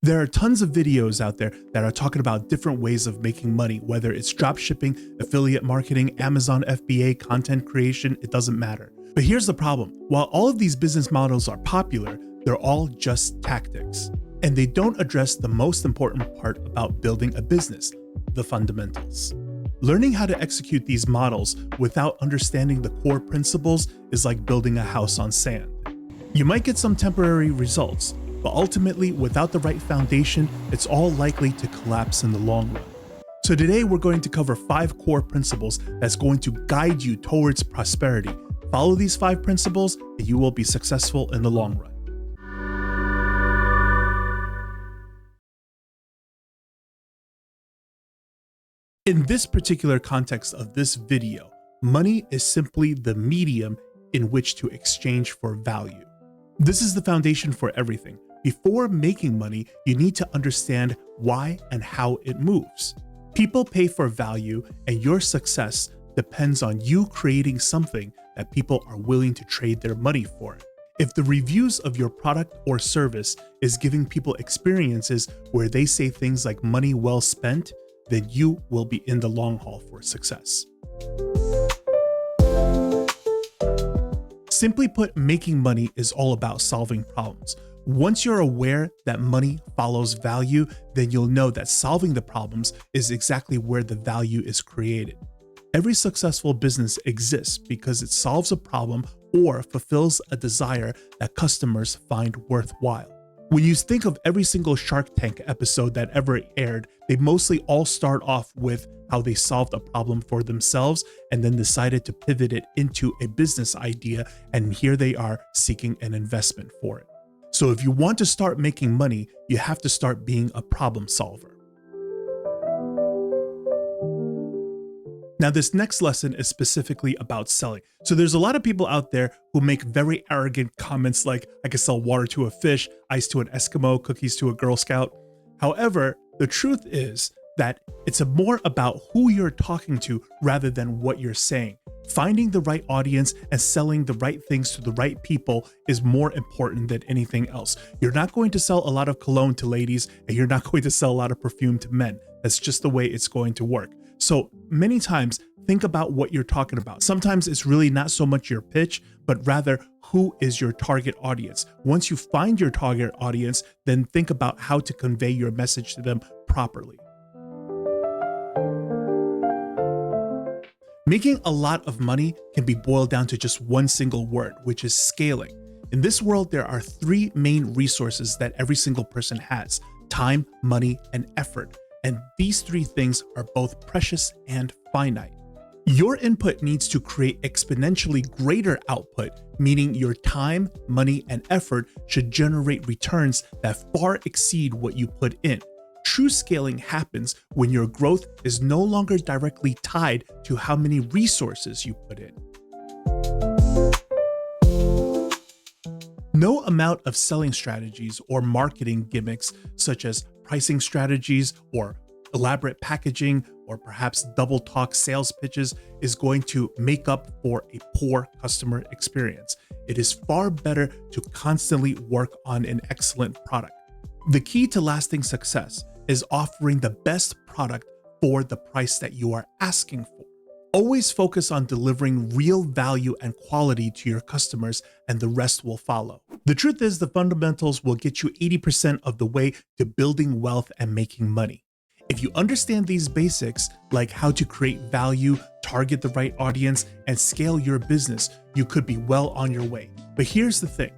There are tons of videos out there that are talking about different ways of making money, whether it's drop shipping, affiliate marketing, Amazon FBA, content creation, it doesn't matter. But here's the problem. While all of these business models are popular, they're all just tactics. And they don't address the most important part about building a business, the fundamentals. Learning how to execute these models without understanding the core principles is like building a house on sand. You might get some temporary results, but ultimately, without the right foundation, it's all likely to collapse in the long run. So today we're going to cover 5 core principles that's going to guide you towards prosperity. Follow these 5 principles and you will be successful in the long run. In this particular context of this video, money is simply the medium in which to exchange for value. This is the foundation for everything. Before making money, you need to understand why and how it moves. People pay for value, and your success depends on you creating something that people are willing to trade their money for. If the reviews of your product or service is giving people experiences where they say things like money well spent, then you will be in the long haul for success. Simply put, making money is all about solving problems. Once you're aware that money follows value, then you'll know that solving the problems is exactly where the value is created. Every successful business exists because it solves a problem or fulfills a desire that customers find worthwhile. When you think of every single Shark Tank episode that ever aired, they mostly all start off with how they solved a problem for themselves and then decided to pivot it into a business idea, and here they are seeking an investment for it. So if you want to start making money, you have to start being a problem solver. Now, this next lesson is specifically about selling. So there's a lot of people out there who make very arrogant comments like, I can sell water to a fish, ice to an Eskimo, cookies to a Girl Scout. However, the truth is that it's more about who you're talking to rather than what you're saying. Finding the right audience and selling the right things to the right people is more important than anything else. You're not going to sell a lot of cologne to ladies, and you're not going to sell a lot of perfume to men. That's just the way it's going to work. So many times, think about what you're talking about. Sometimes it's really not so much your pitch, but rather who is your target audience. Once you find your target audience, then think about how to convey your message to them properly. Making a lot of money can be boiled down to just one single word, which is scaling. In this world, there are 3 main resources that every single person has: time, money, and effort. And these 3 things are both precious and finite. Your input needs to create exponentially greater output, meaning your time, money, and effort should generate returns that far exceed what you put in. True scaling happens when your growth is no longer directly tied to how many resources you put in. No amount of selling strategies or marketing gimmicks, such as pricing strategies or elaborate packaging or perhaps double talk sales pitches, is going to make up for a poor customer experience. It is far better to constantly work on an excellent product. The key to lasting success is offering the best product for the price that you are asking for. Always focus on delivering real value and quality to your customers, and the rest will follow. The truth is, the fundamentals will get you 80% of the way to building wealth and making money. If you understand these basics, like how to create value, target the right audience, and scale your business, you could be well on your way. But here's the thing.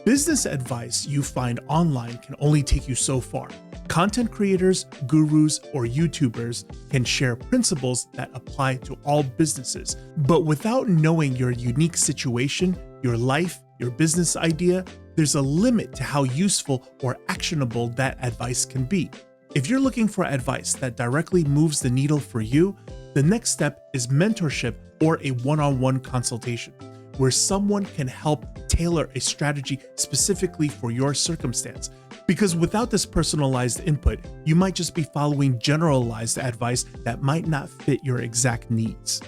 Business advice you find online can only take you so far. Content creators, gurus, or YouTubers can share principles that apply to all businesses. But without knowing your unique situation, your life, your business idea, there's a limit to how useful or actionable that advice can be. If you're looking for advice that directly moves the needle for you, the next step is mentorship or a one-on-one consultation, where someone can help tailor a strategy specifically for your circumstance. Because without this personalized input, you might just be following generalized advice that might not fit your exact needs.